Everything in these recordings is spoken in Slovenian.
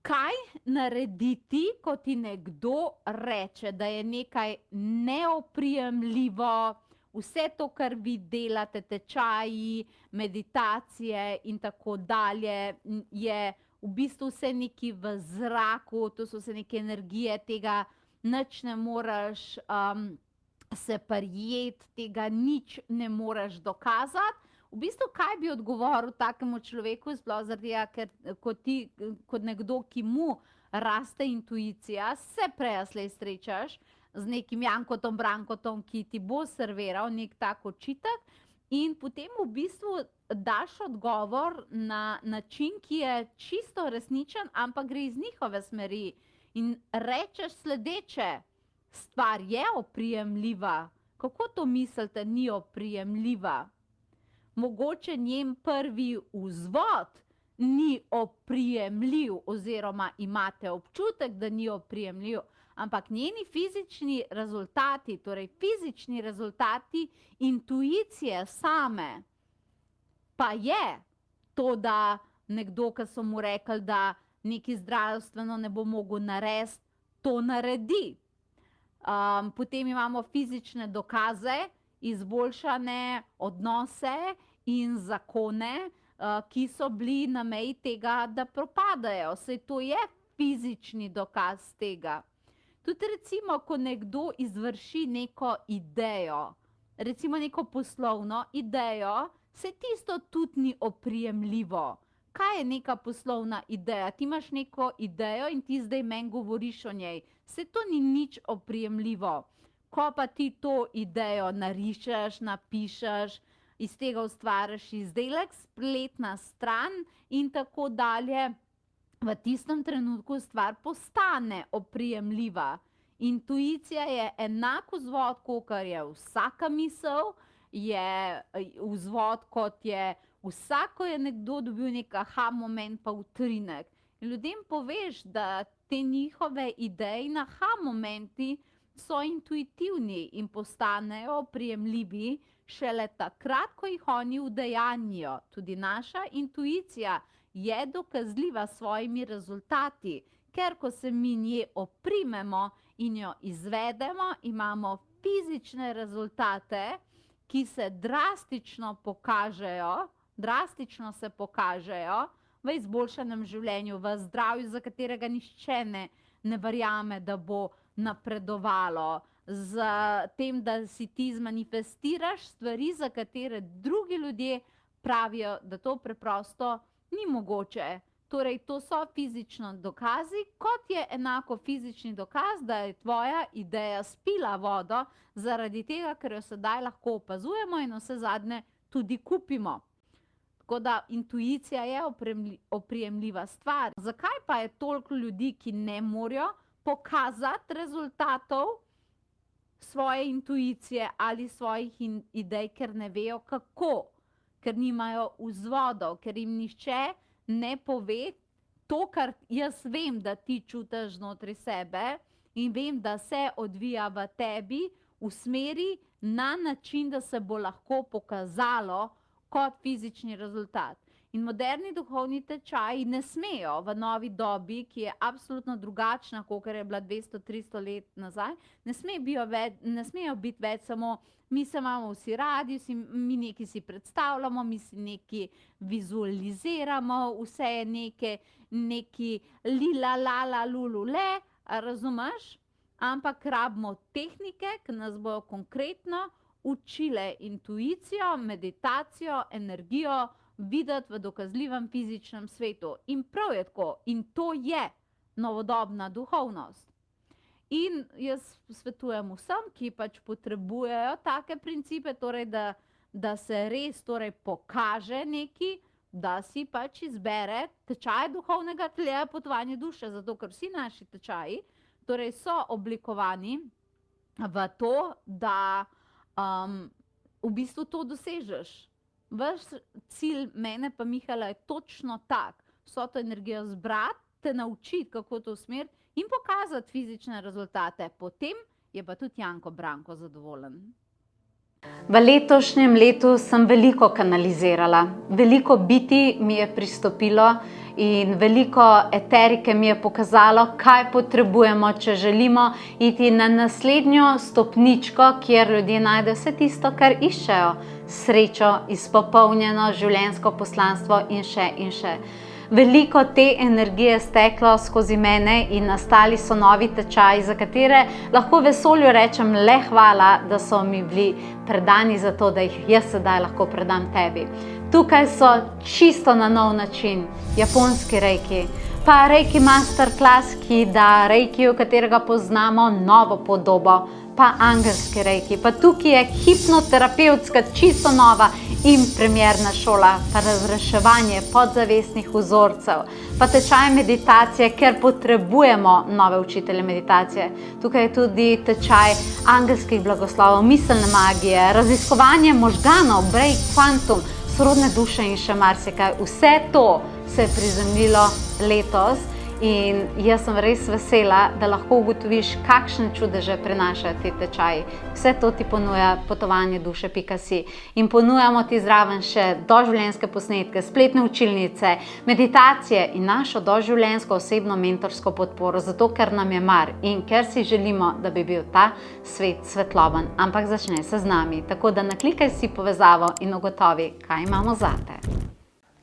kaj narediti, ko ti nekdo reče, da je nekaj neoprijemljivo, vse to, kar vi delate, tečaji, meditacije in tako dalje, je v bistvu vse nekaj v zraku, to so vse neke energije, tega nič ne moreš se prijeti, tega nič ne moreš dokazati. V bistvu, kaj bi odgovoril takemu človeku, sploh zaradi tega, ker kot nekdo, ki mu raste intuicija, se prej ali slej srečaš z nekim Jankotom, Brankotom, ki ti bo serviral nek tak očitek in potem v bistvu daš odgovor na način, ki je čisto resničen, ampak gre iz njihove smeri in rečeš sledeče: stvar je oprijemljiva. Kako to mislite, ni oprijemljiva? Mogoče njen prvi vzvod ni oprijemljiv oziroma imate občutek, da ni oprijemljiv, ampak njeni fizični rezultati, torej fizični rezultati intuicije same, pa je to, da nekdo, ki so mu rekli, da nekaj zdravstveno ne bo mogel narediti, to naredi. Potem imamo fizične dokaze, izboljšane odnose in zakone, ki so bili na meji tega, da propadajo. Saj to je fizični dokaz tega. Tudi recimo, ko nekdo izvrši neko idejo, recimo neko poslovno idejo, se tisto tudi ni oprijemljivo. Kaj je neka poslovna ideja? Ti imaš neko idejo in ti zdaj meni govoriš o njej. Se to ni nič oprijemljivo. Ko pa ti to idejo narišeš, napišeš, iz tega ustvariš izdelek, spletna stran in tako dalje, v tistem trenutku stvar postane oprijemljiva. Intuicija je enak vzvod, kakor je vsaka misel, je vzvod, kot je vsako je nekdo dobil nek aha moment pa utrinek. In ljudem poveš, da te njihove ideje in aha momenti so intuitivni in postanejo oprijemljivi šele takrat, ko jih oni udejanjijo. Tudi naša intuicija je dokazljiva s svojimi rezultati, ker ko se mi nje oprimemo in jo izvedemo, imamo fizične rezultate, ki se drastično pokažejo v izboljšanem življenju, v zdravju, za katerega nihče ne verjame, da bo napredovalo, z tem, da si ti zmanifestiraš stvari, za katere drugi ljudje pravijo, da to preprosto ni mogoče. Torej, to so fizični dokazi, kot je enako fizični dokaz, da je tvoja ideja spila vodo, zaradi tega, ker jo sedaj lahko opazujemo in vse zadnje tudi kupimo. Tako da intuicija je oprijemljiva stvar. Zakaj pa je toliko ljudi, ki ne morejo pokazati rezultatov svoje intuicije ali svojih idej, ker ne vejo kako, ker nimajo vzvodov, ker jim nihče ne pove to, kar jaz vem, da ti čutiš znotraj sebe in vem, da se odvija v tebi v smeri na način, da se bo lahko pokazalo kot fizični rezultat. In moderni duhovni tečaji ne smejo v novi dobi, ki je absolutno drugačna, kakor je bila 200-300 let nazaj, ne smejo biti več samo mi se imamo vsi radi, mi nekaj si predstavljamo, mi si nekaj vizualiziramo, vse je neki lila, lala, lulu, le, razumeš? Ampak rabimo tehnike, ki nas bojo konkretno učile intuicijo, meditacijo, energijo videti v dokazljivem fizičnem svetu. In prav je tako. In to je novodobna duhovnost. In jaz svetujem vsem, ki pač potrebujejo take principe, torej da se res pokaže nekaj, da si pač izbere tečaj duhovnega ateljeja Potovanje duše, zato ker vsi naši tečaji torej so oblikovani v to, da v bistvu to dosežeš. Vaš cilj mene pa Mihala je točno tak, vso to energijo zbrati, te naučiti, kako to usmeriti in pokazati fizične rezultate. Potem je pa tudi Janko Branko zadovoljen. V letošnjem letu sem veliko kanalizirala, veliko biti mi je pristopilo in veliko eterike mi je pokazalo, kaj potrebujemo, če želimo iti na naslednjo stopničko, kjer ljudje najdejo vse tisto, kar iščejo. Srečo, izpopolnjeno življenjsko poslanstvo in še in še. Veliko te energije steklo skozi mene in nastali so novi tečaji, za katere lahko vesolju rečem le hvala, da so mi bili predani za to, da jih jaz sedaj lahko predam tebi. Tukaj so čisto na nov način japonski reiki, pa reiki masterclass, ki da reikiju, katerega poznamo, novo podobo, pa angelski reiki, pa tukaj je hipnoterapevtska, čisto nova in premierna šola, pa razreševanje podzavestnih vzorcev, pa tečaj meditacije, ker potrebujemo nove učitelje meditacije. Tukaj je tudi tečaj angelskih blagoslovov, miselne magije, raziskovanje možganov, break quantum, sorodne duše in še marsikaj. Vse to se je prizemljilo letos. In jaz sem res vesela, da lahko ugotoviš, kakšne čudeže prinašajo ti tečaji. Vse to ti ponuja potovanje duše.si in ponujamo ti zraven še doživljenjske posnetke, spletne učilnice, meditacije in našo doživljenjsko osebno mentorsko podporo, zato ker nam je mar in ker si želimo, da bi bil ta svet svetloben, ampak začne se z nami. Tako da naklikaj si povezavo in ugotovi, kaj imamo zate.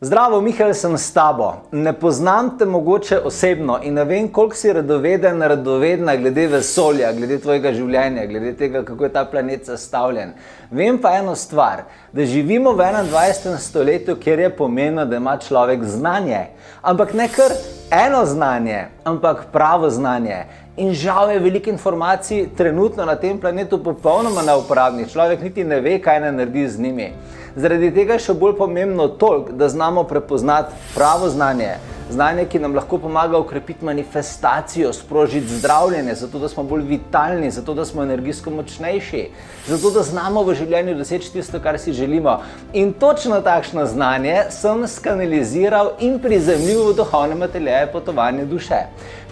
Zdravo, Mihael sem s tabo. Ne poznam te mogoče osebno in ne vem, koliko si radovedna glede vesolja, glede tvojega življenja, glede tega, kako je ta planet sestavljen. Vem pa eno stvar, da živimo v 21. stoletju, kjer je pomembno, da ima človek znanje. Ampak ne kar eno znanje, ampak pravo znanje. In žal je veliko informacij trenutno na tem planetu popolnoma neuporabnih. Človek niti ne ve, kaj ne naredi z njimi. Zaradi tega je še bolj pomembno toliko, da znamo prepoznati pravo znanje. Znanje, ki nam lahko pomaga ukrepiti manifestacijo, sprožiti zdravljenje, zato da smo bolj vitalni, zato da smo energijsko močnejši, zato da znamo v življenju doseči tisto, kar si želimo. In točno takšno znanje sem skanaliziral in prizemljil v duhovnem ateljeju Potovanje duše.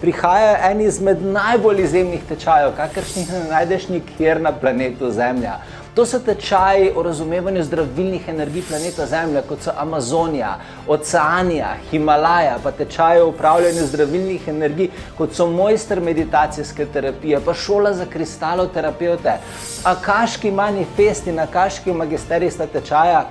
Prihajajo eni izmed najbolj izjemnih tečajev, kakršnih ne najdeš nikjer na planetu Zemlja. To so tečaji o razumevanju zdravilnih energij planeta Zemlja, kot so Amazonija, Oceanija, Himalaja, pa tečaji o upravljanju zdravilnih energij, kot so mojster meditacijske terapije, pa šola za kristaloterapevte, akaški manifest in akaški magisterij sta tečaja,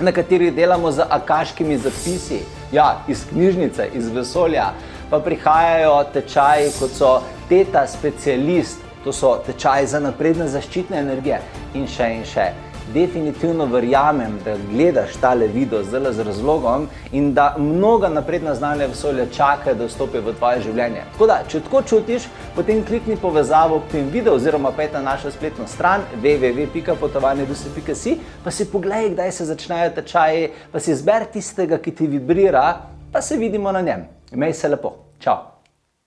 na katerih delamo z akaškimi zapisi, ja, iz knjižnice, iz vesolja, pa prihajajo tečaji, kot so teta specialist, to so tečaji za napredne zaščitne energije in še in še. Definitivno verjamem, da gledaš tale video zdaj z razlogom in da mnoga napredna znanja vesolja čakajo, da vstopijo v tvoje življenje. Tako da, če tako čutiš, potem klikni povezavo k tem video oziroma pejte na našo spletno stran www.potovanjeduše.si, pa si poglej, kdaj se začnejo tečaji, pa si izberi tistega, ki ti vibrira, pa se vidimo na njem. Imej se lepo. Čau!